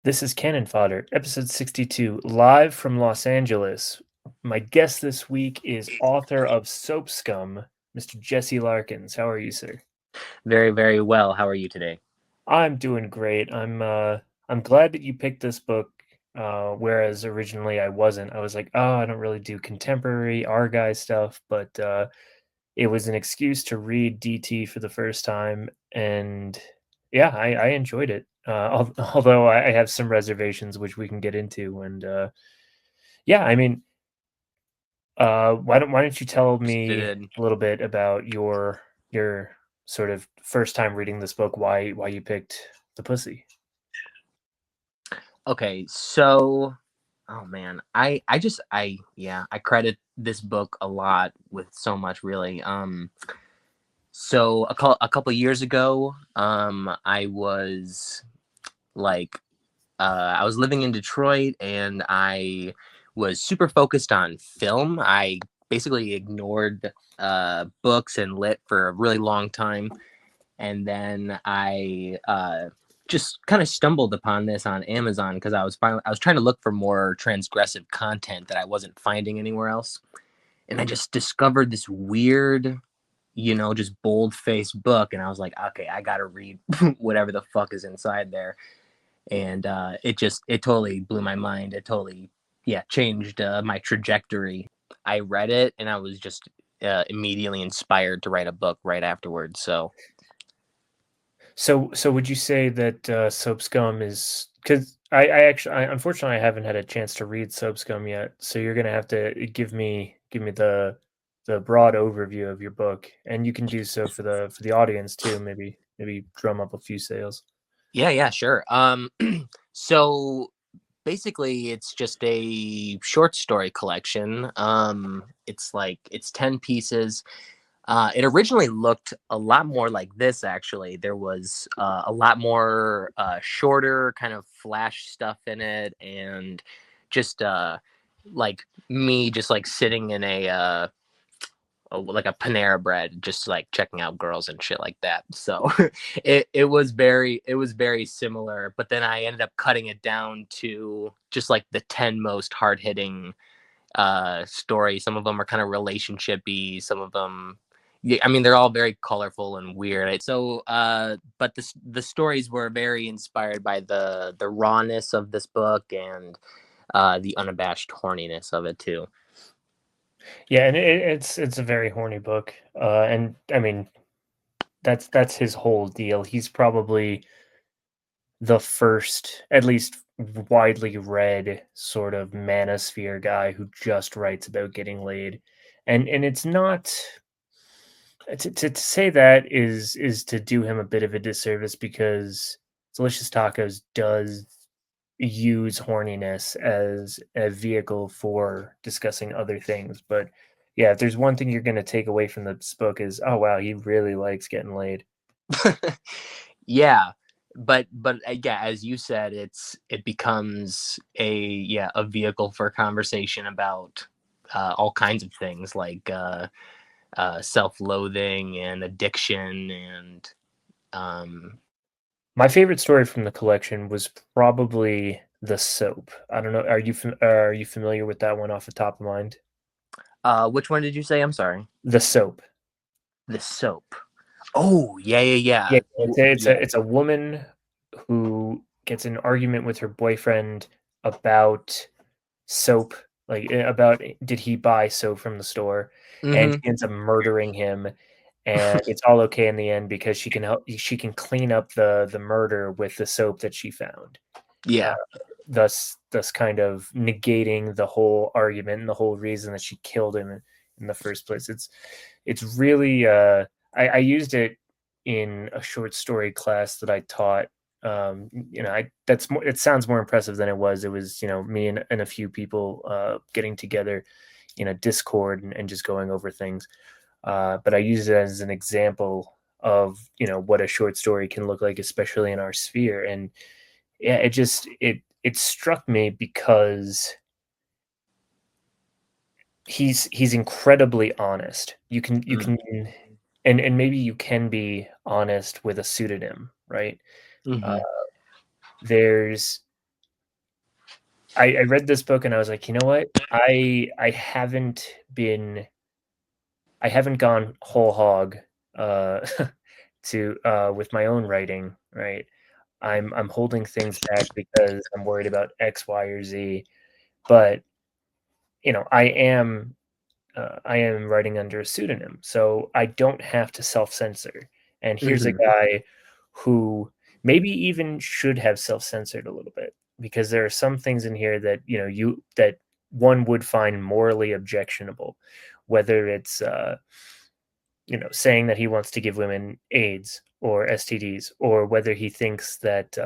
This is Canon Fodder, episode 62, live from Los Angeles. My guest this week is author of Soap Scum, Mr. Jessie Larkins. How are you, sir? Very, very well. How are you today? I'm doing great. I'm glad that you picked this book, whereas originally I wasn't. I was like, oh, I don't really do contemporary Argyle stuff, but it was an excuse to read DT for the first time, and yeah, I enjoyed it. Although I have some reservations, which we can get into, and yeah, I mean, why don't you tell me Interested. a little bit about your sort of first time reading this book, why you picked the pussy? Okay, so oh man, I credit this book a lot with so much really. So a couple years ago, I was like I was living in Detroit and I was super focused on film. I basically ignored books and lit for a really long time. And then I just kind of stumbled upon this on Amazon because I was trying to look for more transgressive content that I wasn't finding anywhere else, and I just discovered this weird, just bold faced book, and I was like, okay, I gotta read whatever the fuck is inside there, and it totally blew my mind. It totally changed my trajectory. I read it and I was just immediately inspired to write a book right afterwards. So So would you say that Soap Scum is because unfortunately I haven't had a chance to read Soap Scum yet, so you're gonna have to give me the broad overview of your book, and you can do so for the audience too. Maybe drum up a few sales. yeah, sure. So basically, it's just a short story collection. It's 10 pieces. It originally looked a lot more like this. Actually, there was a lot more shorter kind of flash stuff in it, and just like me, just like sitting in like a Panera Bread, just like checking out girls and shit like that. So it was very similar. But then I ended up cutting it down to just like the 10 most hard hitting stories. Some of them are kind of relationshipy. Some of them, yeah, I mean, they're all very colorful and weird. So, but the stories were very inspired by the rawness of this book and the unabashed horniness of it too. Yeah, and it's a very horny book, and I mean that's his whole deal. He's probably the first, at least widely read, sort of manosphere guy who just writes about getting laid, and it's not to say that is to do him a bit of a disservice because Delicious Tacos does use horniness as a vehicle for discussing other things. But yeah, if there's one thing you're going to take away from this book is, oh wow, he really likes getting laid. Yeah, but yeah, as you said, it becomes a vehicle for conversation about all kinds of things like self-loathing and addiction and um, My favorite story from the collection was probably the soap. I don't know. Are you familiar with that one off the top of mind? which one did you say? I'm sorry. The soap. The soap. Oh, yeah. Yeah, it's Yeah. a woman who gets in an argument with her boyfriend about soap, like about did he buy soap from the store, and Mm-hmm. she ends up murdering him, and it's all okay in the end because she can clean up the murder with the soap that she found. Uh, Yeah. thus kind of negating the whole argument and the whole reason that she killed him in the first place. It's really I used it in a short story class that I taught. I that's more. It sounds more impressive than it was. It was me and a few people getting together in a Discord and just going over things. But I use it as an example of what a short story can look like, especially in our sphere. And yeah, it struck me because he's incredibly honest. You Mm-hmm. can and maybe you can be honest with a pseudonym, right? Uh, Mm-hmm. there's I read this book and I was like, you know what? I haven't been I haven't gone whole hog uh to with my own writing, right? I'm holding things back because I'm worried about X, Y, or Z. But you know, I am writing under a pseudonym, so I don't have to self-censor. And here's a Hmm. guy who maybe even should have self-censored a little bit because there are some things in here that that one would find morally objectionable, whether it's saying that he wants to give women AIDS or STDs, or whether he thinks that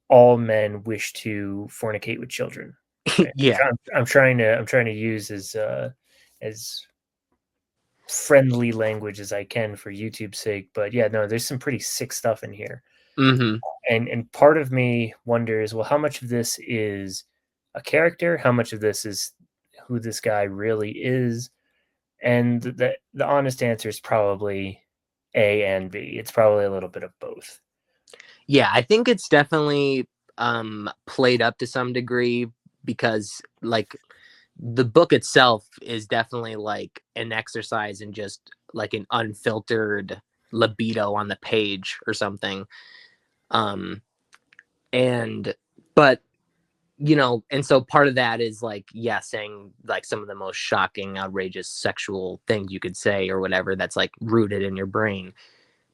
all men wish to fornicate with children. Right? Yeah. I'm trying to use as friendly language as I can for YouTube's sake. But yeah, no, there's some pretty sick stuff in here. Hmm. And part of me wonders, well, how much of this is a character? How much of this is who this guy really is? And the honest answer is probably A and B. It's probably a little bit of both. Yeah, I think it's definitely played up to some degree because like the book itself is definitely like an exercise in just like an unfiltered libido on the page or something. Um and but and so part of that is like, yeah, saying like some of the most shocking, outrageous sexual things you could say or whatever that's like rooted in your brain.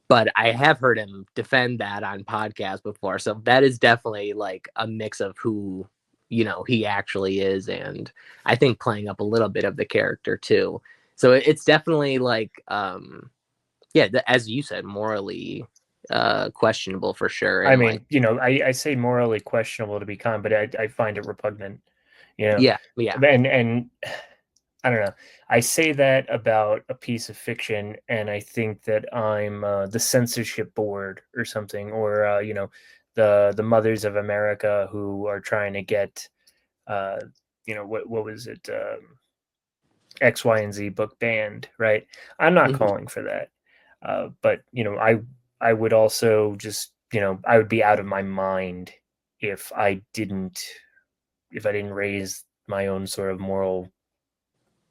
But I have heard him defend that on podcasts before. So that is definitely like a mix of who, he actually is. And I think playing up a little bit of the character too. So it's definitely like, yeah, as you said, morally questionable for sure. I And like, mean, I say morally questionable to be kind, but I find it repugnant, you know. yeah, yeah. And I don't know. I say that about a piece of fiction, and I think that I'm the censorship board or something, or the Mothers of America who are trying to get uh, what was it, X, Y, and Z book banned, right? I'm not Mhm. calling for that, but I would also just I would be out of my mind if I didn't raise my own sort of moral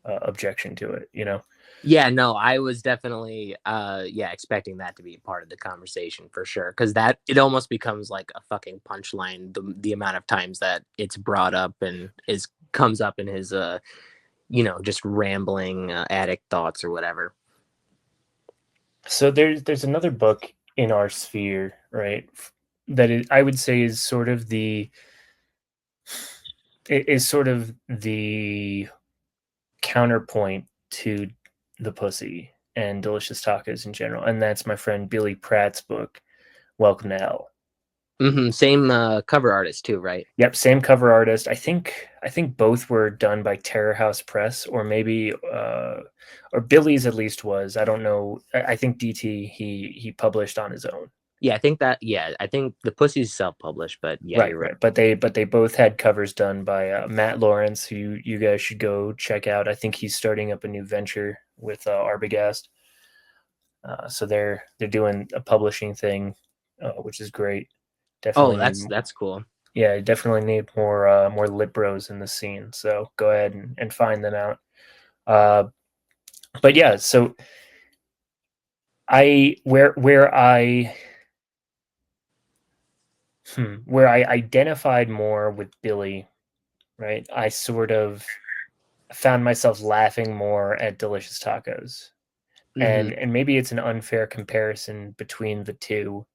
objection to it, you know. Yeah, no, I was definitely yeah, expecting that to be part of the conversation for sure, because that it almost becomes like a fucking punchline, the amount of times that it's brought up and is comes up in his just rambling addict thoughts or whatever. So there's another book in our sphere, right? That I would say is sort of the counterpoint to the pussy and delicious tacos in general, and that's my friend Billy Pratt's book, Welcome to Hell. Same cover artist too, right? Yep, same cover artist. I think both were done by Terror House Press, or maybe or Billy's at least was. I don't know. I think DT he published on his own. Yeah, I think that. Yeah, I think the pussy's self-published, but yeah, Right, you're right. right. But they both had covers done by Matt Lawrence, who you guys should go check out. I think he's starting up a new venture with Arbogast. So they're doing a publishing thing, which is great. Oh, Definitely need that's cool. Yeah, definitely need more lit bros in the scene. So go ahead and find them out. Uh, but yeah, so I where I identified more with Billy, right? I sort of found myself laughing more at Delicious Tacos. Hmm. And maybe it's an unfair comparison between the two,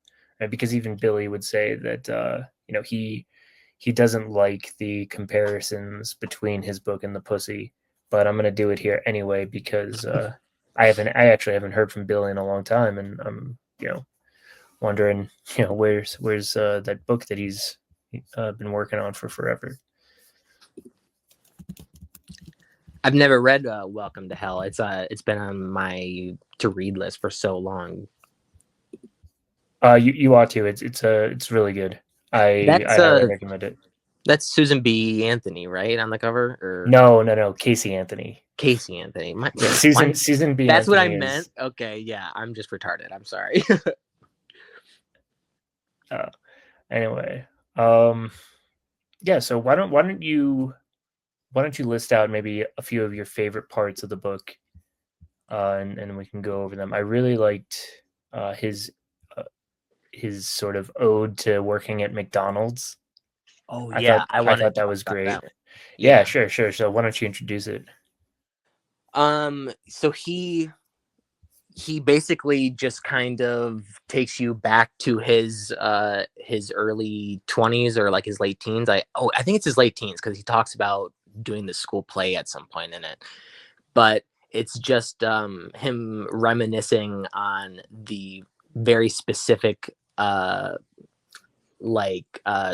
right? Because even Billy would say that he doesn't like the comparisons between his book and the pussy, but I'm gonna do it here anyway because I actually haven't heard from Billy in a long time, and I'm wondering where's that book that he's been working on for forever. I've never read Welcome to Hell. It's been on my to read list for so long. You ought to. It's really good. That's I highly recommend it. that's Susan B. Anthony, right, on the cover, or No, Casey Anthony. Casey Anthony? Yeah, Why? Susan B. That's what I Anthony meant. is Okay, yeah, I'm just retarded. I'm sorry. anyway. Um, Yeah, so why don't you list out maybe a few of your favorite parts of the book, and we can go over them. I really liked uh, his uh, his sort of ode to working at McDonald's. Oh I thought yeah, I I want to thought that talk was about great. that one. Yeah, Yeah. sure. So why don't you introduce it? So he basically just kind of takes you back to his early 20s or like his late teens. I think it's his late teens because he talks about doing the school play at some point in it. But it's just him reminiscing on the very specific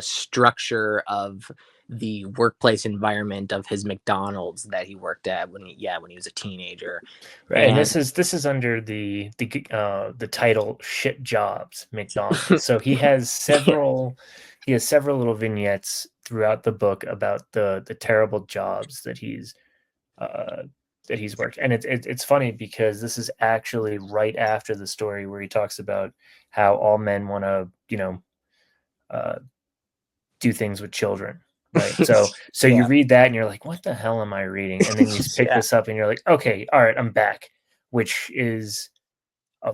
structure of the workplace environment of his McDonald's that he worked at when he was a teenager. Right, and And this is under the title "Shit Jobs McDonald's." So yeah, he has several little vignettes throughout the book about the terrible jobs uh, that he's worked, and it's funny because this is actually right after the story where he talks about how all men want to uh, do things with children, right? So you yeah, read that and you're like, what the hell am I reading? And then you pick yeah, this up and you're like, okay, all right, I'm back, which is a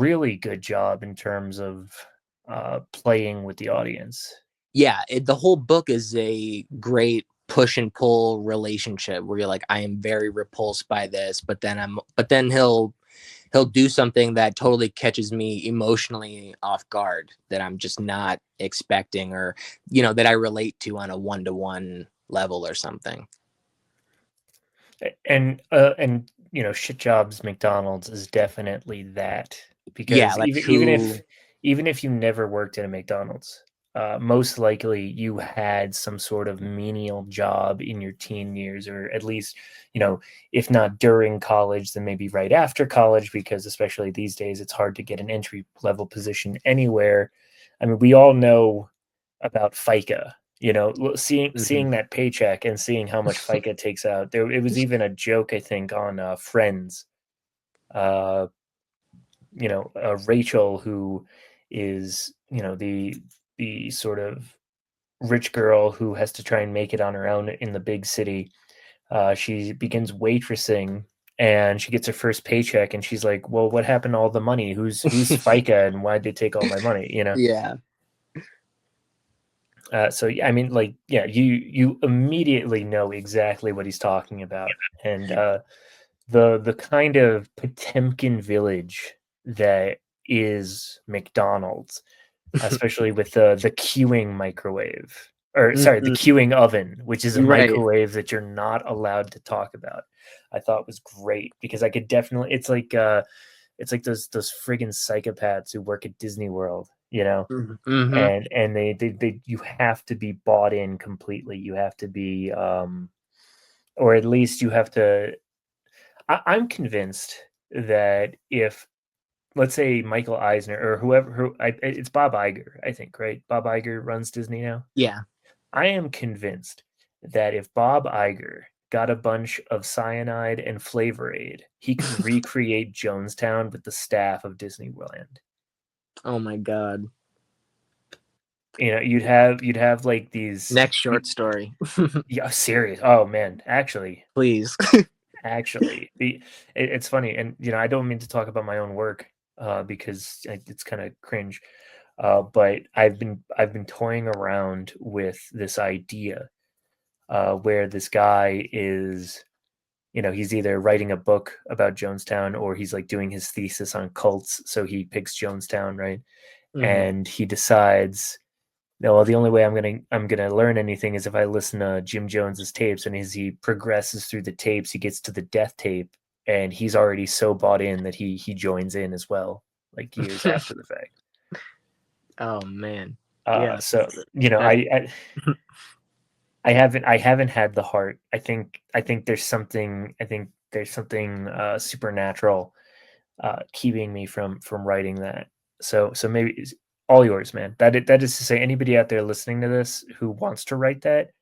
really good job in terms of playing with the audience. yeah. The whole book is a great push and pull relationship where you're like, I am very repulsed by this, but then he'll do something that totally catches me emotionally off guard that I'm just not expecting, or that I relate to on a one-to-one level or something. And shit jobs McDonald's is definitely that, Yeah, because like even if you never worked at a McDonald's, most likely you had some sort of menial job in your teen years, or at least, if not during college, then maybe right after college, because especially these days it's hard to get an entry level position anywhere. I mean, we all know about FICA. Seeing mhm. that paycheck and seeing how much FICA takes out. There, it was even a joke, I think, on Friends. Uh, Rachel, who is the sort of rich girl who has to try and make it on her own in the big city. She begins waitressing and she gets her first paycheck and she's like, "Well, what happened to all the money? Who's FICA and why'd they take all my money?" Yeah. So yeah, I mean, like, yeah, you immediately know exactly what he's talking about, and the kind of Potemkin village that is McDonald's, especially with the queuing microwave, or sorry, the Mhm. queuing oven, which is a Right. microwave that you're not allowed to talk about. I thought was great because I could definitely. It's like those friggin' psychopaths who work at Disney World, Mm-hmm. and they you have to be bought in completely. You have to be or at least you have to. I'm convinced that if, let's say, Michael Eisner or whoever, it's Bob Iger, I think, right? Bob Iger runs Disney now. Yeah. I am convinced that if Bob Iger got a bunch of cyanide and Flavor Aid, he could recreate Jonestown with the staff of Disneyland. Oh my God. You'd have like these. Next short story, Yeah, serious. Oh man, please. it's funny, and I don't mean to talk about my own work, because it's kind of cringe. But I've been toying around with this idea, where this guy is, he's either writing a book about Jonestown or he's like doing his thesis on cults. So he picks Jonestown, right? Hmm. And he decides, no, well, the only way I'm gonna learn anything is if I listen to Jim Jones's tapes. And as he progresses through the tapes, he gets to the death tape, and he's already so bought in that he joins in as well, like years after the fact. Oh man. Yeah. So That. I haven't had the heart. I think there's something supernatural keeping me from writing that. So maybe all yours, man. That is to say, anybody out there listening to this who wants to write that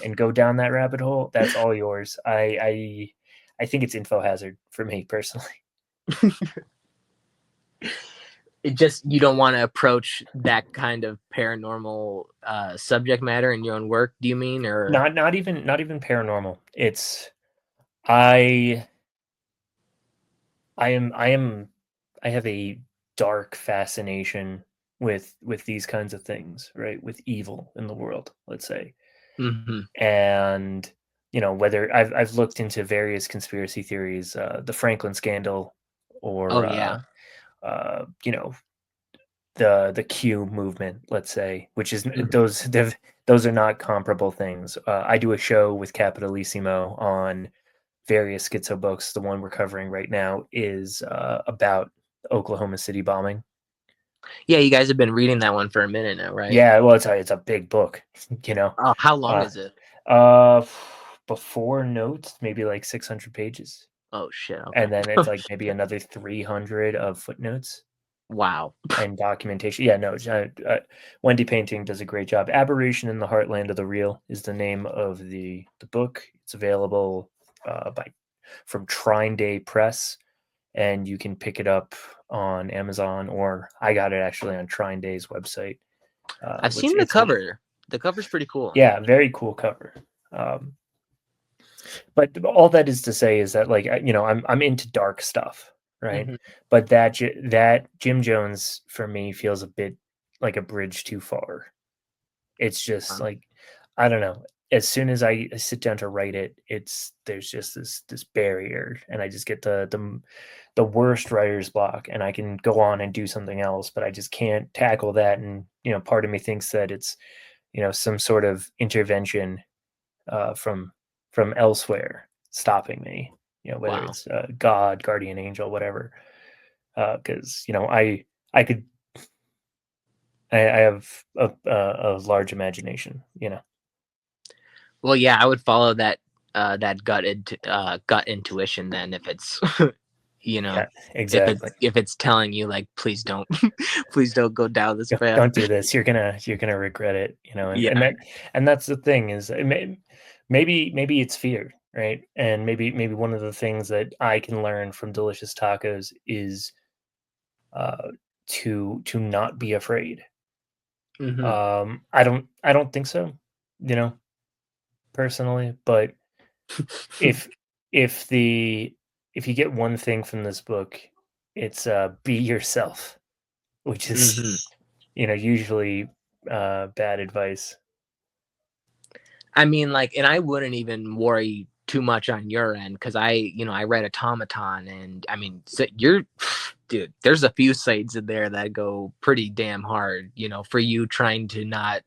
and go down that rabbit hole, that's all yours. I think it's info hazard for me personally. it just, you don't want to approach that kind of paranormal subject matter in your own work, do you mean? Or Not even paranormal. It's I I have a dark fascination with these kinds of things, right? With evil in the world, let's say. Mhm. And whether I've looked into various conspiracy theories, the Franklin scandal, Oh or yeah. you know, the Q movement, let's say, which is Mhm. those are not comparable things. I do a show with Capitalissimo on various schizo books. The one we're covering right now is about the Oklahoma City bombing. Yeah, you guys have been reading that one for a minute now, right? Yeah, well, it's a big book, you know. Oh, how long Uh, is it? uh, Before notes, maybe like 600 pages, Oh shit. Okay. and then it's like maybe another 300 of footnotes Wow. and documentation. Yeah, no, Wendy Painting does a great job. Aberration in the Heartland of the Real is the name of the book. It's available by from Trine Day Press, and you can pick it up on Amazon, or I got it actually on Trine Day's website. I've Which seen the it's cover. The cover's pretty cool. Yeah, very cool cover. Um, but all that is to say is that, like, I'm into dark stuff, right? Hmm. But that Jim Jones for me feels a bit like a bridge too far. It's just like, I don't know. As soon as I sit down to write it, there's just this barrier, and I just get the worst writer's block, and I can go on and do something else, but I just can't tackle that. And part of me thinks that it's some sort of intervention from elsewhere stopping me. Whether Wow. it's God, guardian angel, whatever. Because I could I have a large imagination. Well, yeah, I would follow that that gut intuition then, if it's you know, Yeah, exactly. if it's telling you like, please don't please don't go down this path. Don't do this. You're gonna regret it. And Yeah. that's the thing is, maybe it's fear, right? And maybe one of the things that I can learn from Delicious Tacos is uh, to not be afraid. Hmm. I don't think so, you know, personally, but if if the if you get one thing from this book, it's be yourself, which is Hmm. usually bad advice. I mean, like, and I wouldn't even worry too much on your end, because I read Automaton, and I mean, so you're, dude, there's a few sites in there that go pretty damn hard, for you trying to not,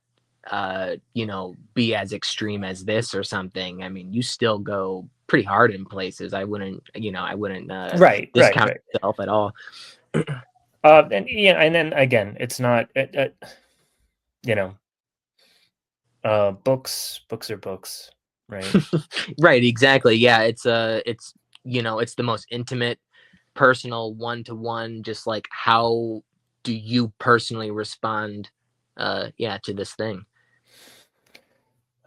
be as extreme as this or something. I mean, you still go pretty hard in places. I wouldn't Right, right, discount right. yourself at all. And yeah, and then again, it's not, you know, books are books, right? Right, exactly. Yeah, it's the most intimate, personal, one-to-one, just like, how do you personally respond, yeah, to this thing?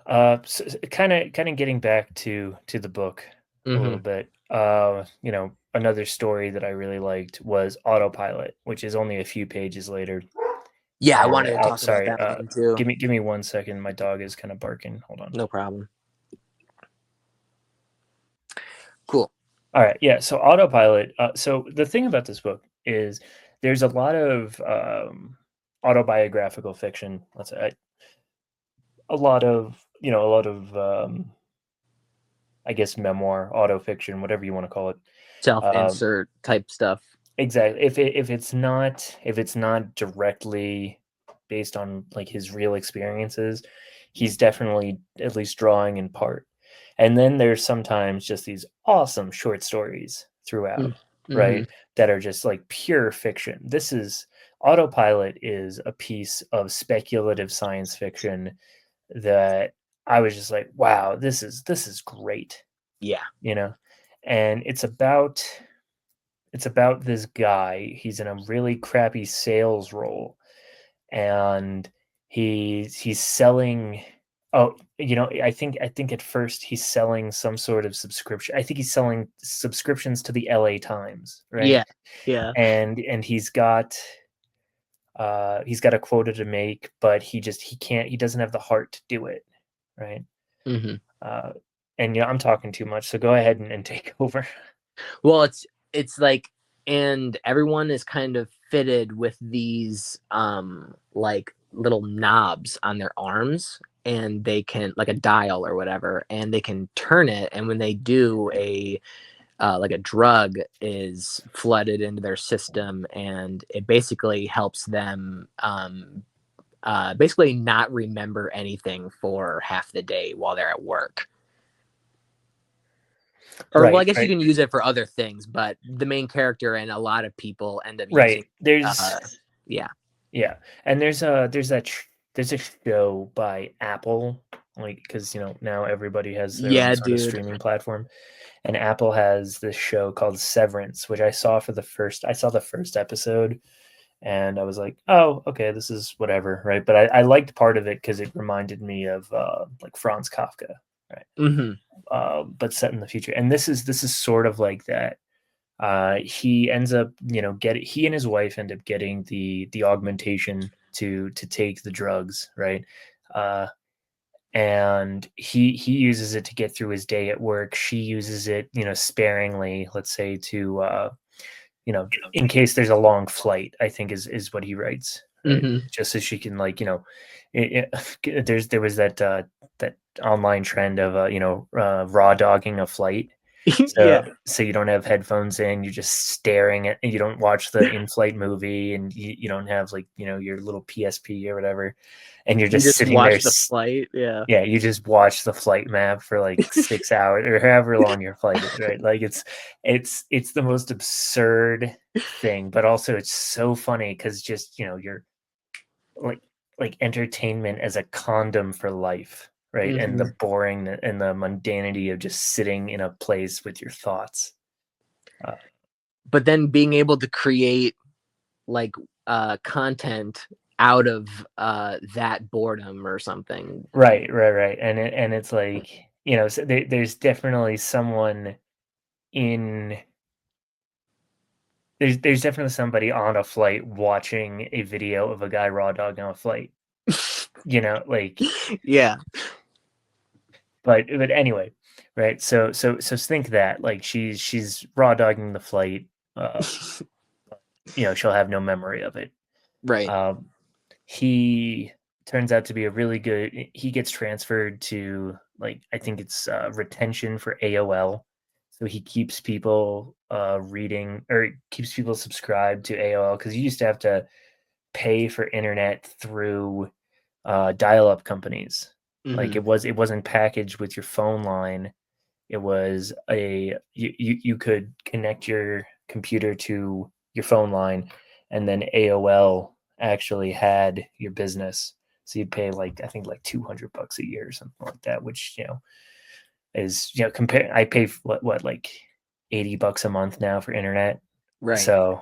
Kind of getting back to the book a little Hmm. bit. Another story that I really liked was Autopilot, which is only a few pages later. Yeah, I And wanted to talk about sorry, that one too. give me 1 second. My dog is kind of barking. Hold on. No problem. Cool. All right, yeah. So Autopilot. So the thing about this book is there's a lot of autobiographical fiction. Let's say a lot of I guess memoir, auto fiction, whatever you want to call it. Um, Self-insert type stuff. exactly. If it's not directly based on like his real experiences, he's definitely at least drawing in part. And then there's sometimes just these awesome short stories throughout, Mm-hmm. right? That are just like pure fiction. This is Autopilot is a piece of speculative science fiction that I was just like, wow, this is great, Yeah. you know? And it's about this guy. He's in a really crappy sales role, and he's selling. Oh, I think at first he's selling some sort of subscription. I think he's selling subscriptions to the LA Times, right? Yeah. Yeah. And he's got He's got a quota to make, but he doesn't have the heart to do it, right? Hmm. Uh, and I'm talking too much, so go ahead and take over. Well, it's like, and everyone is kind of fitted with these like little knobs on their arms, and they can, like a dial or whatever, and they can turn it, and when they do, a like a drug is flooded into their system, and it basically helps them basically not remember anything for half the day while they're at work. Or, well, I Right, guess you right, can use it for other things, but the main character and a lot of people end up using, right. There's yeah. Yeah, and there's a show by Apple, like, because now everybody has their own Yeah, sort of dude. streaming platform, and Apple has this show called Severance, which I saw the first episode, and I was like, oh, okay, this is whatever, right? But I liked part of it because it reminded me of like Franz Kafka, right? Hmm. But set in the future, and this is sort of like that. He ends up, he and his wife end up getting the augmentation to take the drugs, right? Uh, and he uses it to get through his day at work. She uses it, sparingly, let's say, to in case there's a long flight, I think is what he writes, right? Hmm. Just so she can, like, there was that online trend of raw dogging a flight. Yeah. So you don't have headphones in, you're just staring at, and you don't watch the in-flight movie, and you don't have, like, your little PSP or whatever, and you're You just just sitting there. watch the flight. Yeah. Yeah, you just watch the flight map for like 6 hours or however long your flight is, right? Like, it's the most absurd thing, but also it's so funny because just you're like entertainment as a condom for life, right? And the Hmm. boring and the mundanity of just sitting in a place with your thoughts. Uh, But then being able to create like content out of that boredom or something. right, right, right. And it's like, so there's definitely someone in there's definitely somebody on a flight watching a video of a guy raw dogging on a flight, like, Yeah. but anyway, right? So think that, like, she's raw dogging the flight, uh, she'll have no memory of it. Right. Um, he turns out to be a really good. He gets transferred to, like, I think it's retention for AOL, so he keeps people reading, or keeps people subscribed to AOL, because you used to have to pay for internet through dial-up companies. Like, Hmm. it wasn't packaged with your phone line. It was you could connect your computer to your phone line, and then AOL actually had your business. So you'd pay, like, I think, like $200 a year or something like that, which is, compare. I pay what, like, $80 a month now for internet. Right. So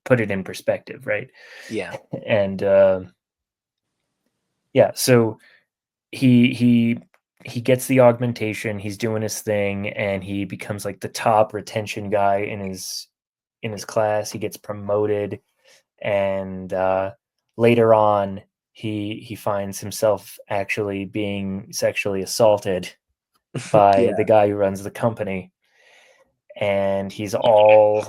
put it in perspective, right? Yeah. And yeah, so he he he gets the augmentation, he's doing his thing, and he becomes, like, the top retention guy in his class. He gets promoted, and later on, he finds himself actually being sexually assaulted by the Yeah. guy who runs the company, and he's all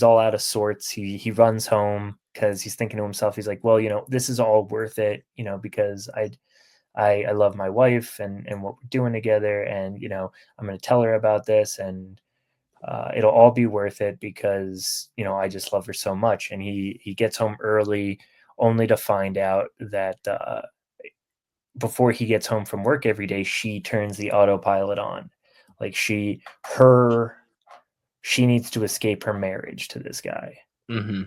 out of sorts. He runs home because he's thinking to himself, he's like, well, this is all worth it, because I love my wife and what we're doing together, and I'm going to tell her about this, and it'll all be worth it because I just love her so much. And he gets home early, only to find out that before he gets home from work every day, she turns the autopilot on. Like, she needs to escape her marriage to this guy, Hmm.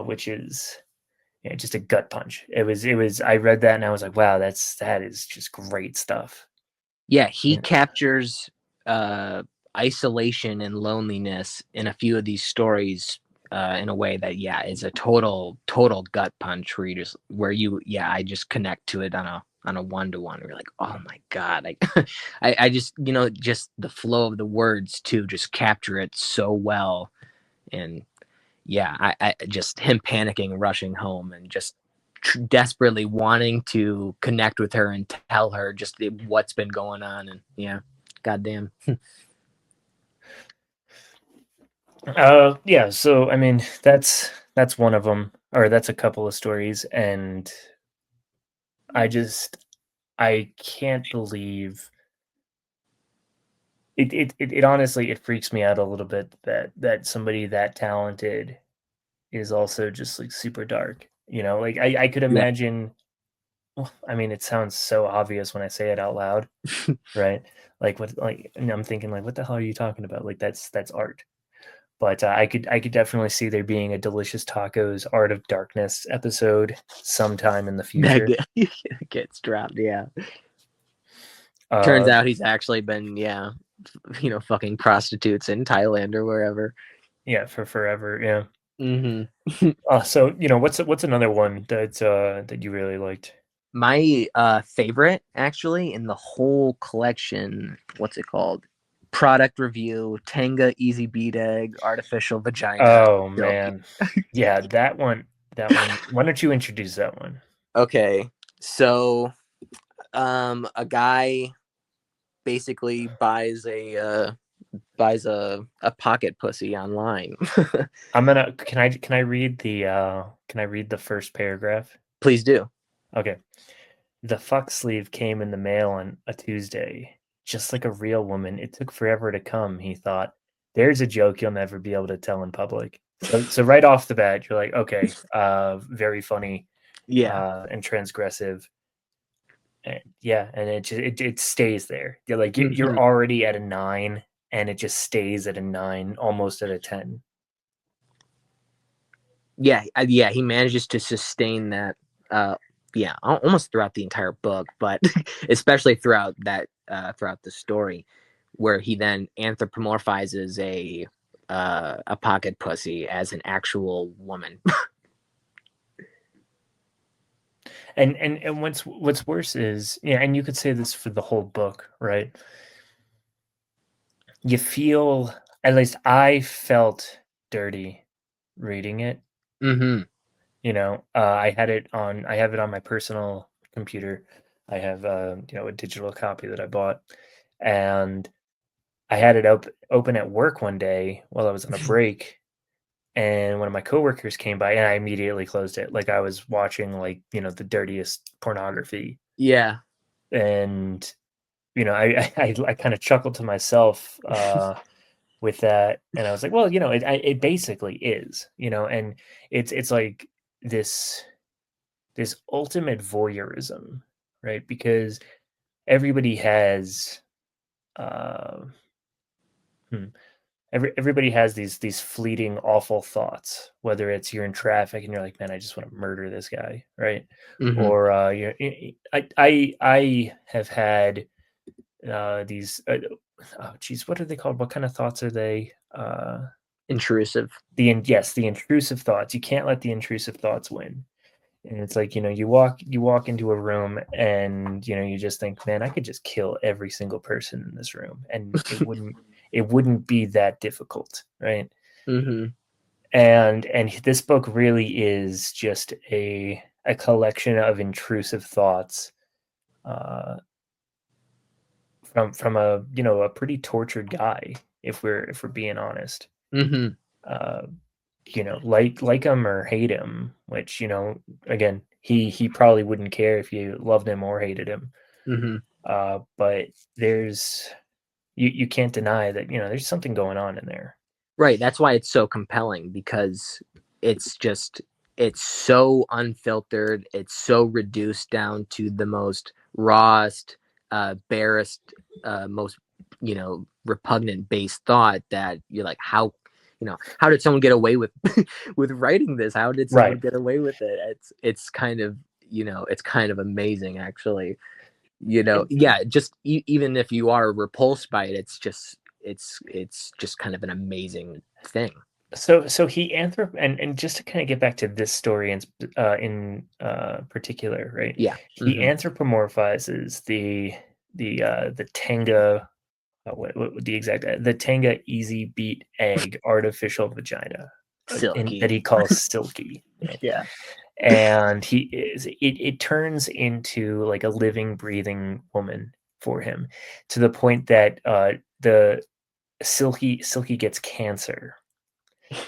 which is, just a gut punch. It was. I read that and I was like, wow, that is just great stuff. Yeah, he Yeah. captures uh, isolation and loneliness in a few of these stories in a way that, yeah, is a total gut punch where yeah, I just connect to it on a one-to-one. We're like, oh my god, I just, just the flow of the words too just capture it so well. And yeah, I just him panicking, rushing home, and just desperately wanting to connect with her and tell her just what's been going on. And yeah, goddamn. Yeah, so I mean that's one of them, or that's a couple of stories, and I just I can't believe it honestly it freaks me out a little bit that somebody that talented is also just like super dark. You know, like I could Yeah. imagine. Well, I mean, it sounds so obvious when I say it out loud, right? Like what like and I'm thinking like what the hell are you talking about? Like that's art. But I could definitely see there being a Delicious Tacos Art of Darkness episode sometime in the That future. gets dropped. Yeah. Turns Uh, out he's actually been, yeah, fucking prostitutes in Thailand or wherever. yeah, for forever. Yeah. Hmm. So what's another one that you really liked? My favorite, actually, in the whole collection, what's it called? Product review, Tenga Easy Beat Egg, Artificial Vagina, Oh Silky. man, yeah, that one. That one. Why don't you introduce that one? Okay, so a guy basically buys a pocket pussy online. I'm gonna. Can I read the first paragraph? Please do. Okay. The fuck sleeve came in the mail on a Tuesday. Just like a real woman, it took forever to come, he thought. There's a joke you'll never be able to tell in public. So right off the bat, you're like, okay, very funny, Yeah. and transgressive. And yeah, and it stays there. You're like you're Hmm. already at a 9, and it just stays at a 9, almost at a 10. Yeah, yeah, he manages to sustain that. Yeah, almost throughout the entire book, but especially throughout the story, where he then anthropomorphizes a pocket pussy as an actual woman. And what's worse is, yeah, and you could say this for the whole book, right? You feel, at least I felt dirty reading it. Hmm. I have it on my personal computer. I have a digital copy that I bought, and I had it open at work one day while I was on a break, and one of my coworkers came by, and I immediately closed it. Like I was watching like the dirtiest pornography, Yeah. and I kind of chuckled to myself with that, and I was like, well, it basically is, and it's like this this ultimate voyeurism, right? Because everybody has uh, hmm, everybody has these fleeting awful thoughts, whether it's you're in traffic and you're like, man, I just want to murder this guy, right? Hmm. Or I have had these oh geez, what are they called? What kind of thoughts are they? Intrusive. Yes, the intrusive thoughts. You can't let the intrusive thoughts win. And it's like, you walk into a room and you just think, man, I could just kill every single person in this room, and it wouldn't be that difficult, right? Hmm. And this book really is just a collection of intrusive thoughts, uh, from a pretty tortured guy, if we're being honest. Hmm. Uh, like him or hate him, which, again, he probably wouldn't care if you loved him or hated him. Hmm. But you can't deny that, there's something going on in there. Right. That's why it's so compelling, because it's just it's so unfiltered. It's so reduced down to the most rawest, barest, most repugnant base thought, that you're like, how did someone get away with with writing this? How did someone Right. get away with it? It's kind of amazing, actually. And Yeah, just even if you are repulsed by it, it's just kind of an amazing thing. so he anthrop and just to kind of get back to this story in particular, right? Yeah. He Hmm. anthropomorphizes the Tenga, what the exact the Tenga Easy Beat Egg artificial vagina. Silky. that he calls Silky. Right? Yeah. And it turns into like a living, breathing woman for him, to the point that the Silky gets cancer.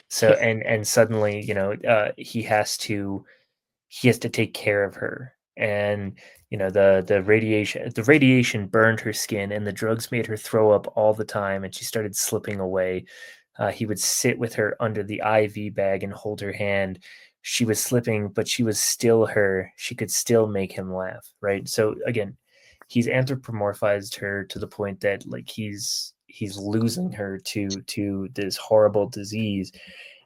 So and suddenly, he has to take care of her. And the radiation burned her skin, and the drugs made her throw up all the time, and she started slipping away. He would sit with her under the IV bag and hold her hand. She was slipping, but she was still her. She could still make him laugh, right? So again, he's anthropomorphized her to the point that like he's losing her to this horrible disease,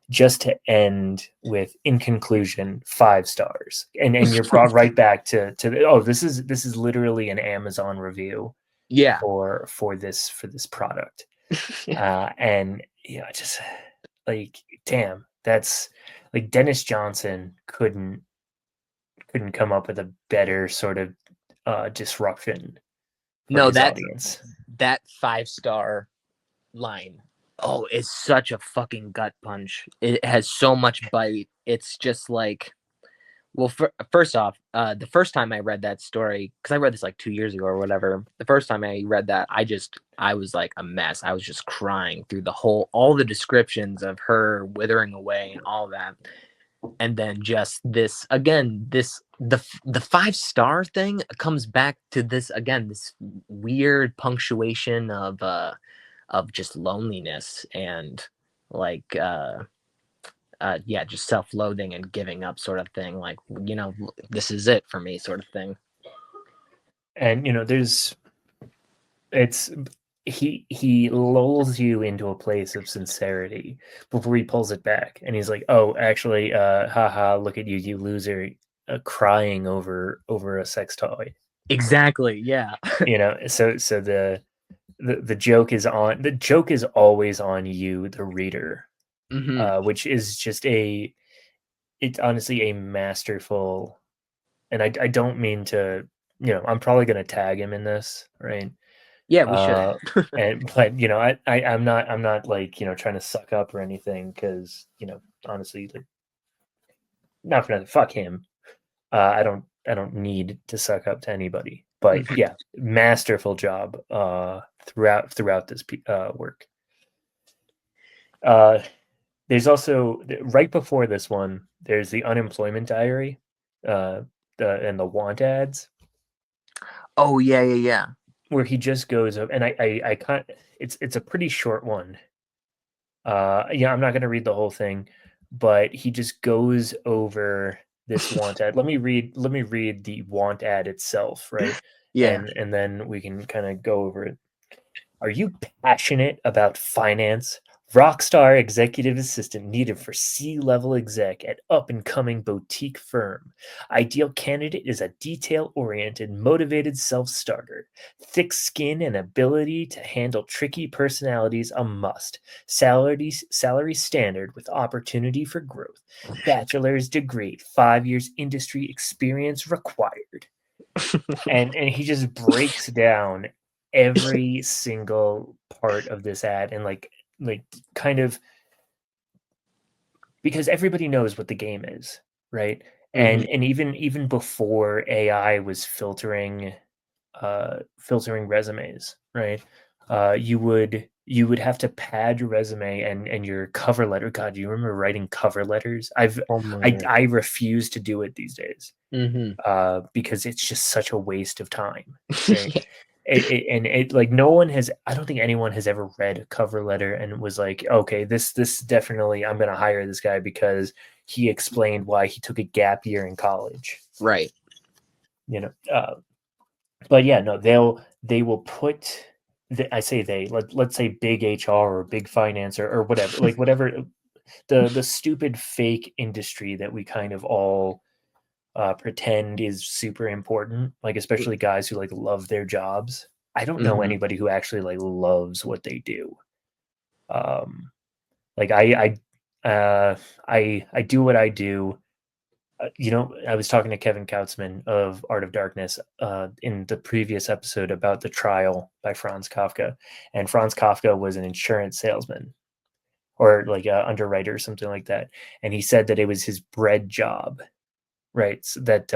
just to end with, in conclusion, 5 stars. And you're brought right back to this is literally an Amazon review Yeah. for this product. And just like, damn, that's like, Dennis Johnson couldn't come up with a better sort of disruption for No, his audience. that 5-star line. Oh, it's such a fucking gut punch. It has so much bite. It's just like, well, first off, the first time I read that story, because I read this like 2 years ago or whatever, the first time I read that, I was like a mess. I was just crying through all the descriptions of her withering away and all that. And then just this, again, the 5-star thing comes back to this, again, this weird punctuation of just loneliness and like just self-loathing and giving up sort of thing, like, this is it for me sort of thing. And he lulls you into a place of sincerity before he pulls it back, and he's like, oh, actually, haha, look at you, you loser, crying over a sex toy. Exactly, yeah. So the joke is always on you, the reader. Which is just it's honestly a masterful, and I don't mean to, I'm probably going to tag him in this, right? Yeah, we should. But I'm not like, trying to suck up or anything, because honestly, like, not for nothing, fuck him. I don't need to suck up to anybody, but yeah, masterful job throughout this work. There's also, right before this one, there's the unemployment diary, and the want ads. Oh yeah. Where he just goes up, and I can't. It's a pretty short one. I'm not going to read the whole thing, but he just goes over this want ad. Let me read the want ad itself, right? Yeah. And then we can kind of go over it. Are you passionate about finance? Rockstar executive assistant needed for C-level exec at up-and-coming boutique firm. Ideal candidate is a detail-oriented, motivated self-starter. Thick skin and ability to handle tricky personalities a must. Salary standard with opportunity for growth. Bachelor's degree, 5 years industry experience required. And he just breaks down every single part of this ad, and like kind of, because everybody knows what the game is, right? And even before AI was filtering resumes, right? You would have to pad your resume and your cover letter. God, do you remember writing cover letters? I refuse to do it these days, because it's just such a waste of time, right? It like, no one has, I don't think anyone has ever read a cover letter and was like, okay, this definitely, I'm going to hire this guy because he explained why he took a gap year in college, Right. But yeah, no, they will put I say let's say big HR or big finance or whatever, like whatever, the stupid fake industry that we kind of all pretend is super important, like especially guys who like love their jobs. I don't know anybody who actually like loves what they do. Like I do what I do. I was talking to Kevin Kautzman of Art of Darkness in the previous episode about The Trial by Franz Kafka, and Franz Kafka was an insurance salesman. or like a underwriter or something like that. And he said that it was his bread job, right? So that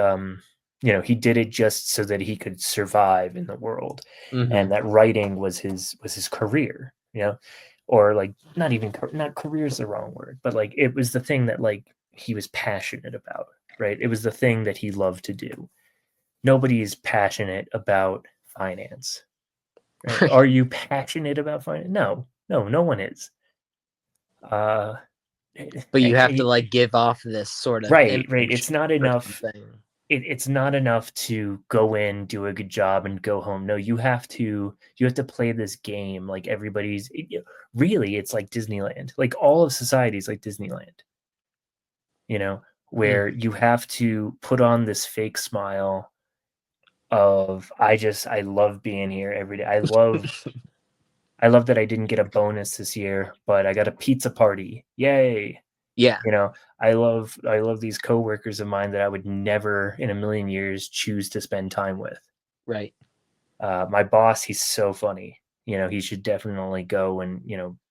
he did it just so that he could survive in the world, and that writing was his career, or like not career is the wrong word, but like it was the thing that like he was passionate about, right? It was the thing that he loved to do. Nobody is passionate about finance, right? Right. Are you passionate about finance? No, no one is. Uh, But you and have to like give off this sort of right. image It's not for enough. something. It's not enough to go in, do a good job, and go home. No, you have to play this game like really, it's like Disneyland. Like all of society is like Disneyland, you know, where Mm. you have to put on this fake smile of I love being here every day. I love that I didn't get a bonus this year, but I got a pizza party. Yay. Yeah, You know, I love these coworkers of mine that I would never in a million years choose to spend time with. right. My boss, he's so funny. He should definitely go and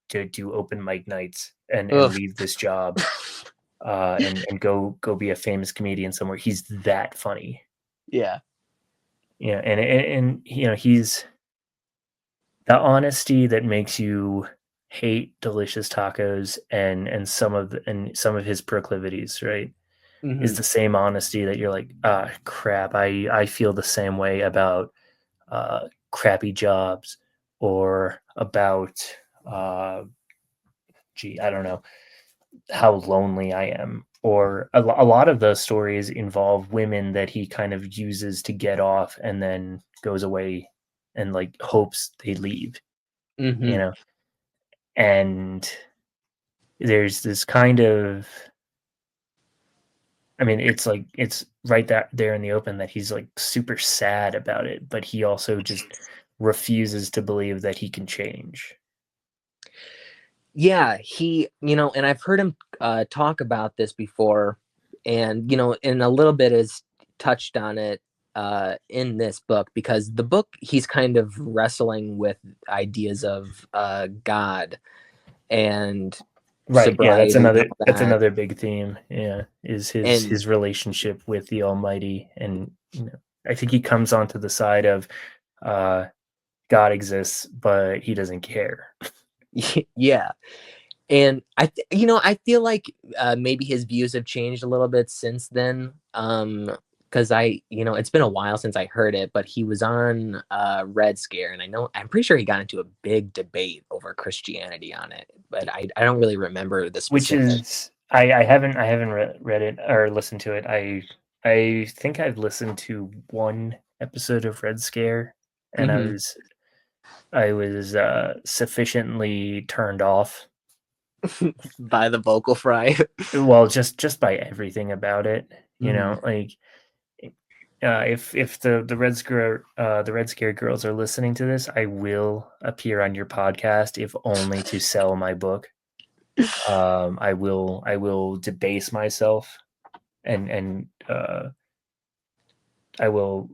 to do open mic nights and Ugh. leave this job and go be a famous comedian somewhere. He's that funny. Yeah. And he's the honesty that makes you hate delicious tacos and some of his proclivities, right? Is Hmm. the same honesty that you're like, ah, crap. I feel the same way about crappy jobs or about, uh, I don't know, how lonely I am. Or a lot of those stories involve women that he kind of uses to get off and then goes away and like hopes they leave, you Hmm. know? And there's this kind of, I mean, it's like it's right there in the open that he's like super sad about it, but he also just refuses to believe that he can change. Yeah, and I've heard him talk about this before, and in a little bit is touched on it in this book, because the book he's kind of wrestling with ideas of God and Right. Yeah, that's sobriety and another all that's that, another big theme. Yeah, is his and his relationship with the Almighty, and I think he comes onto the side of uh God exists, but he doesn't care. yeah. And I feel like maybe his views have changed a little bit since then. Because it's been a while since I heard it, but he was on Red Scare, and I'm pretty sure he got into a big debate over Christianity on it, but I don't really remember the Which specifics. is I haven't read it or listened to it. I think I've listened to one episode of Red Scare, and I Hmm. was I was sufficiently turned off. By the vocal fry. Well, just by everything about it, Hmm. like if the Red Scare girls are listening to this, I will appear on your podcast if only to sell my book. I will debase myself and I will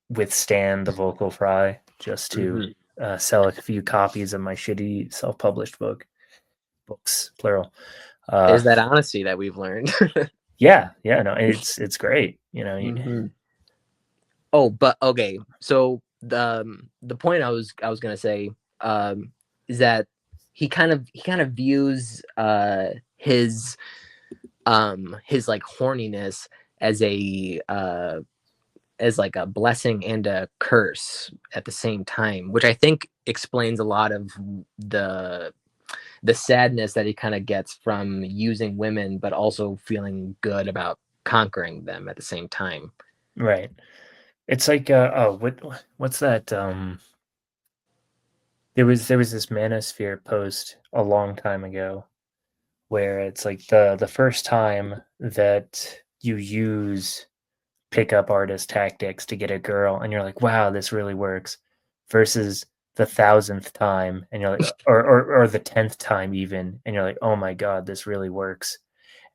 withstand the vocal fry just to Hmm. sell a few copies of my shitty self-published books plural. There's Uh, that honesty that we've learned. yeah, no, it's great. Hmm. Oh, but okay. So the point I was gonna say is that he kind of views his like horniness as a as like a blessing and a curse at the same time, which I think explains a lot of the the sadness that he kind of gets from using women, but also feeling good about conquering them at the same time. Right. It's like what's that? There was this Manosphere post a long time ago where it's like the first time that you use pickup artist tactics to get a girl and you're like, wow, this really works, versus the thousandth time and you're like, or the 10th time even, and you're like, oh my god, this really works.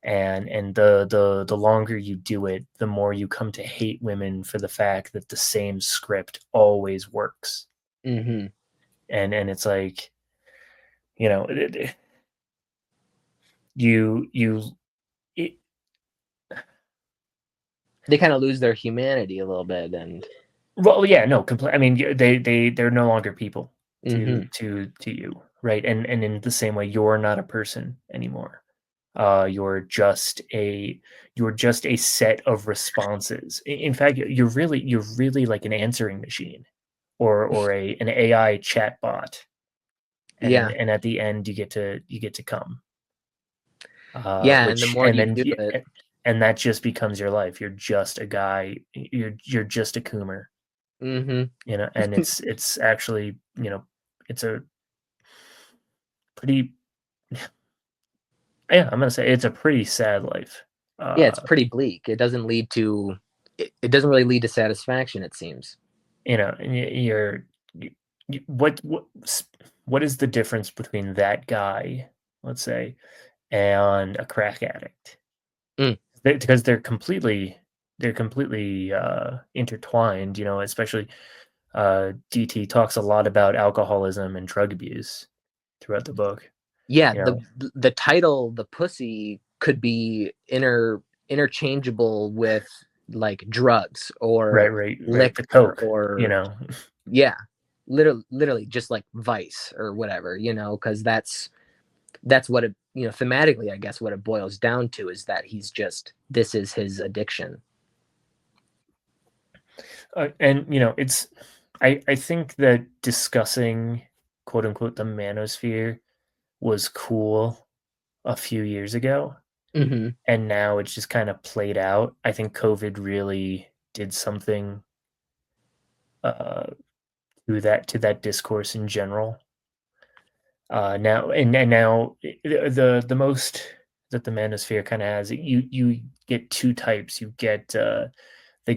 And the longer you do it, the more you come to hate women for the fact that the same script always works. Hmm. And it's like, you know, you it, They kind of lose their humanity a little bit, and well, yeah, no, I mean, they're no longer people mm-hmm. to you, right? And in the same way, you're not a person anymore. You're just a set of responses. In fact, you're really like an answering machine, or an AI chatbot, and Yeah, and at the end you get to come, yeah, and the which more and you then do it, and that just becomes your life. You're just a guy. You're just a coomer, mm-hmm. and it's actually, it's a pretty, yeah, I'm gonna say it's a pretty sad life. Yeah, it's Uh, pretty bleak. It doesn't lead to it doesn't really lead to satisfaction, it seems. and you're you, what is the difference between that guy, let's say, and a crack addict? Mm. Because they're completely intertwined, especially DT talks a lot about alcoholism and drug abuse throughout the book. Yeah, you know the title, the pussy, could be interchangeable with like drugs right, or right, right, the liquor coke, or yeah, literally just like vice or whatever, because that's what it, thematically, I guess what it boils down to is that this is his addiction. and it's, I think that discussing, quote unquote, the manosphere was cool a few years ago, Mm-hmm. and now it's just kind of played out. I think COVID really did something uh to that discourse in general. Now the most that the manosphere kind of has, you get two types. You get the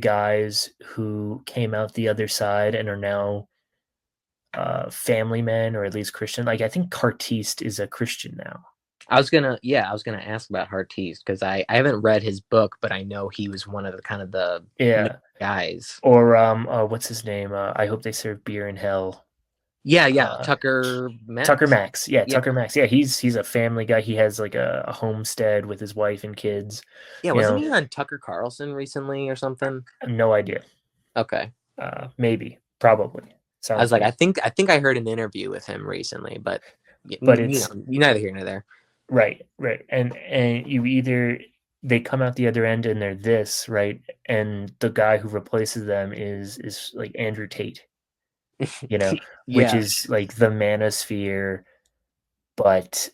guys who came out the other side and are now family men, or at least Christian. Like, I think Cartiste is a Christian now. I was gonna ask about Hartiste because I haven't read his book, but I know he was one of the kind of the main Yeah. guys. Or what's his name? I hope they serve beer in hell. Yeah, yeah, Uh, Tucker Tucker Max. Max. Yeah, Yeah, Tucker Max. Yeah, he's a family guy. He has like a homestead with his wife and kids. yeah, You wasn't know, he on Tucker Carlson recently or something? I have no idea. Okay, Maybe, probably. I Sounds was like, good. I think I heard an interview with him recently, but But it's you neither here nor there. right, right, and you either they come out the other end and they're this, right, and the guy who replaces them is like Andrew Tate, you know, which Yeah, is like the manosphere, but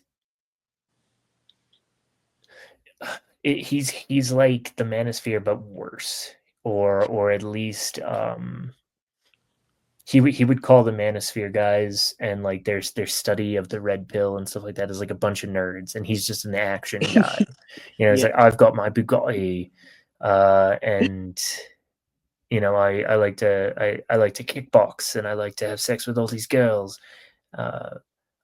he's like the manosphere but worse, or at least he would call the manosphere guys and like their study of the red pill and stuff like that is like a bunch of nerds, and he's just an action guy. It's yeah, like, I've got my Bugatti, and I like to kickbox, and I like to have sex with all these girls. uh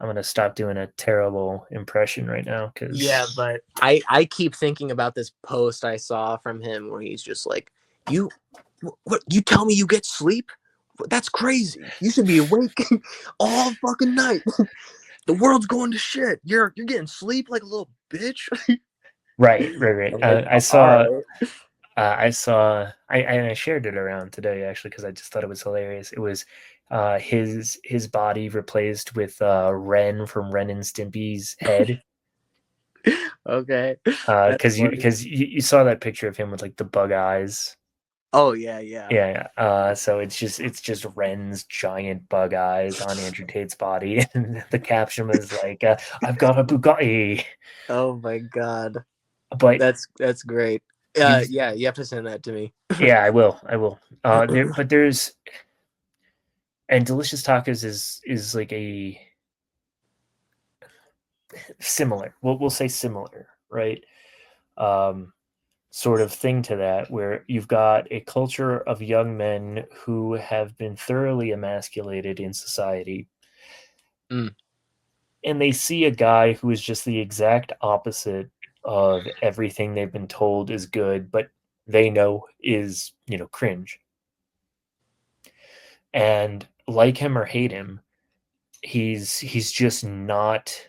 I'm gonna stop doing a terrible impression right now yeah. because But I keep thinking about this post I saw from him where he's just like, you, what? You tell me you get sleep? That's crazy. You should be awake all fucking night. The world's going to shit. You're getting sleep like a little bitch. right, right, right. I'm like, I all saw right. I saw I shared it around today, actually, because I just thought it was hilarious. It was his body replaced with Ren from Ren and Stimpy's head. Okay. That's Because you funny. because you saw that picture of him with like the bug eyes. Oh yeah, yeah. Yeah, yeah. So it's just Ren's giant bug eyes on Andrew Tate's body, and the caption was like, "I've got a Bugatti," Oh my god. but That's great. he's Yeah, you have to send that to me. yeah, I will. There's and Delicious Tacos is like a similar. We'll say similar, right? Um, Sort of thing to that, where you've got a culture of young men who have been thoroughly emasculated in society, Mm. and they see a guy who is just the exact opposite of everything they've been told is good, but they know is, cringe. And like him or hate him, he's just not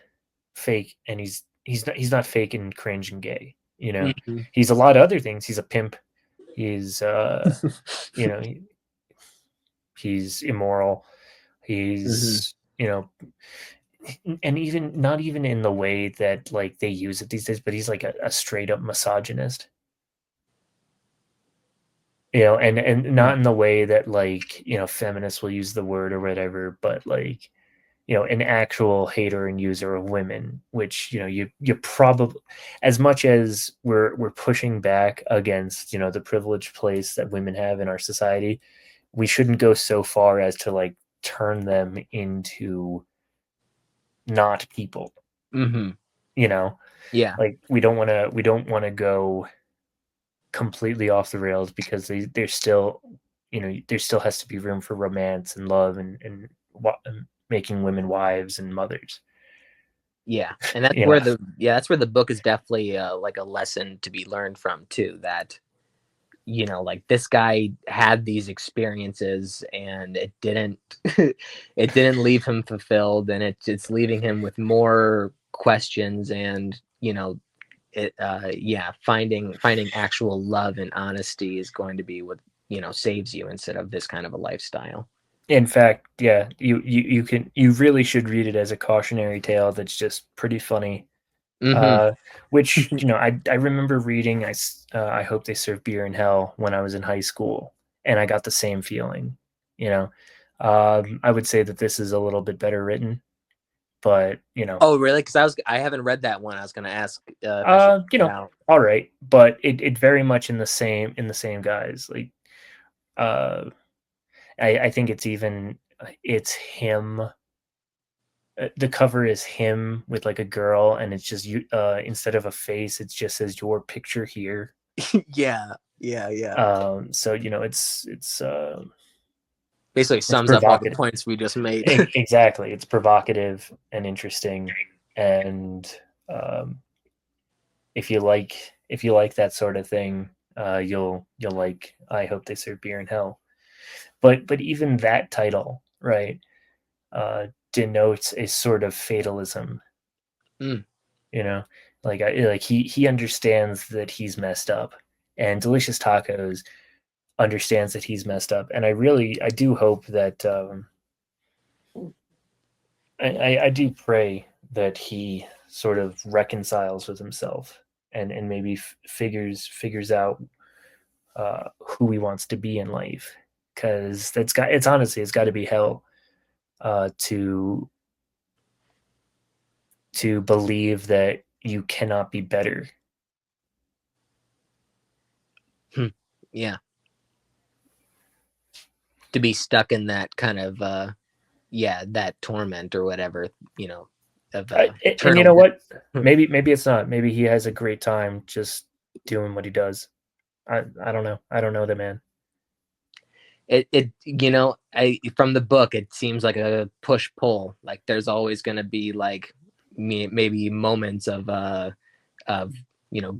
fake, and he's not fake and cringe and gay. You know, Mhm. he's a lot of other things. He's a pimp. He's you know, he's immoral. Mhm. He's, you know, and even not even in the way that like they use it these days, but he's like a straight up misogynist. You know, and Mm. not in the way that like, you know, feminists will use the word or whatever, but like, you know, an actual hater and user of women, which, you know, you probably, as much as we're pushing back against, you know, the privileged place that women have in our society, we shouldn't go so far as to like turn them into not people, Mhm. you know? Yeah. Like we don't want to go completely off the rails because they're still, you know, there still has to be room for romance and love and making women wives and mothers. Yeah. And that's You where know, the book is definitely like a lesson to be learned from too, that like this guy had these experiences and it didn't it didn't leave him fulfilled, and it's leaving him with more questions, and finding actual love and honesty is going to be what saves you instead of this kind of a lifestyle. in fact, yeah, you really should read it as a cautionary tale that's just pretty funny. Hmm. Uh, which, you know, I remember reading I hope they serve beer in hell when I was in high school, and I got the same feeling. You know, I would say that this is a little bit better written, but you know, Oh, really? Because I haven't read that one. I was going to ask if I should you check it know, out. all right, but it very much in the same guys. Like, uh, I think it's even it's him. The cover is him with like a girl, and it's just you. Instead of a face, it just says your picture here. Yeah, yeah, yeah. So you know, Basically it's sums up all the provocative. points we just made. Exactly, it's provocative and interesting, and um, if you like that sort of thing, you'll like. I hope they serve beer in hell. But even that title, right, denotes a sort of fatalism. Mm. You know, like he understands that he's messed up, and Delicious Tacos understands that he's messed up, and I do hope that I do pray that he sort of reconciles with himself and maybe figures out who he wants to be in life, because it's honestly it's got to be hell to believe that you cannot be better. Hmm. Yeah. To be stuck in that kind of that torment or whatever, of And you eternal know death. what? Maybe it's not. Maybe he has a great time just doing what he does. I don't know. I don't know the man. I from the book it seems like a push pull, like there's always going to be like maybe moments of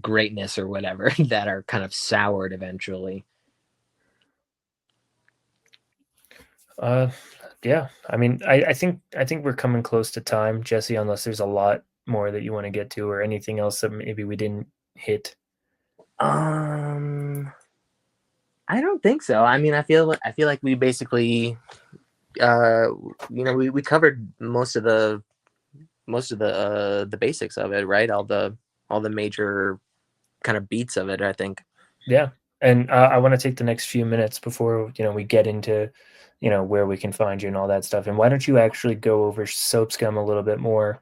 greatness or whatever that are kind of soured eventually. Uh, yeah. I mean, I think we're coming close to time, Jesse. Unless there's a lot more that you want to get to, or anything else that maybe we didn't hit. um I don't think so. I mean, I feel like we basically uh we covered most of the basics of it, right? All the major kind of beats of it, I think. Yeah. And I want to take the next few minutes before we get into where we can find you and all that stuff. And why don't you actually go over Soap Scum a little bit more?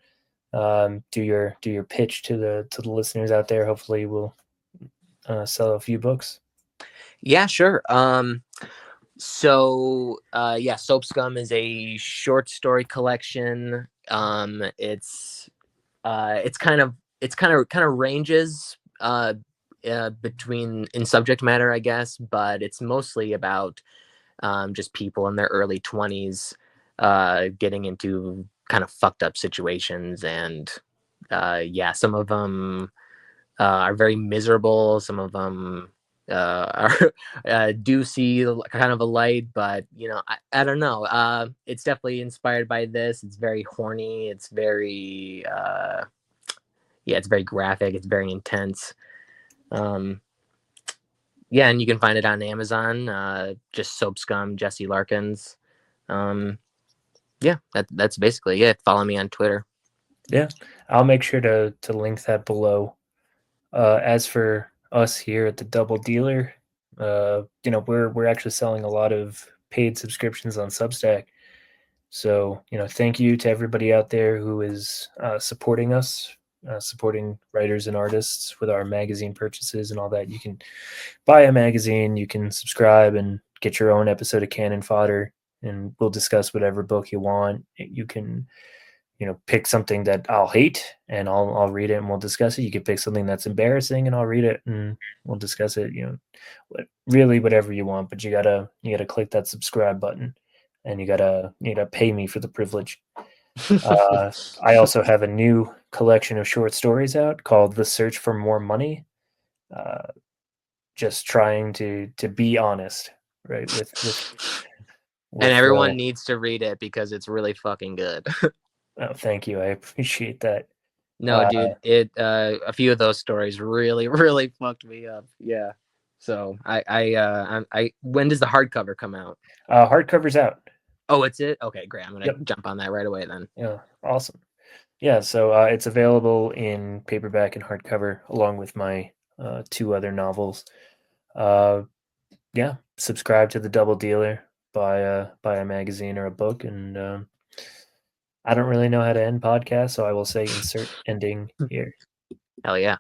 Do your pitch to the listeners out there. Hopefully, we'll sell a few books. Yeah, sure. So Soap Scum is a short story collection. It's kind of ranges between in subject matter, I guess, but it's mostly about just people in their early 20s getting into kind of fucked up situations, and some of them are very miserable. Some of them are do see kind of a light, but I don't know. It's definitely inspired by this. It's very horny. It's very yeah, it's very graphic. It's very intense. Yeah, and you can find it on Amazon. Just Soap Scum, Jessie Larkins. Yeah, that's basically it. Follow me on Twitter. Yeah, I'll make sure to link that below. As for us here at the Double Dealer, we're actually selling a lot of paid subscriptions on Substack. So, thank you to everybody out there who is supporting us, supporting writers and artists with our magazine purchases and all that. You can buy a magazine, you can subscribe and get your own episode of Canon Fodder, and we'll discuss whatever book you want. You can, pick something that I'll hate and I'll read it and we'll discuss it. You can pick something that's embarrassing and I'll read it and we'll discuss it. Really whatever you want, but you gotta click that subscribe button, and you gotta pay me for the privilege. I also have a new collection of short stories out called "The Search for More Money." Uh, just trying to be honest, right? And With everyone needs to read it because it's really fucking good. oh, thank you, I appreciate that. No, Uh, dude, it a few of those stories really, really fucked me up. Yeah. So I when does the hardcover come out? hardcover's out. Oh, it's it? Okay, great. I'm gonna Yep. jump on that right away then. Yeah. Awesome. Yeah. So it's available in paperback and hardcover along with my two other novels. Uh, yeah. Subscribe to the Double Dealer. Buy a magazine or a book, and I don't really know how to end podcasts, so I will say insert ending here. Hell yeah.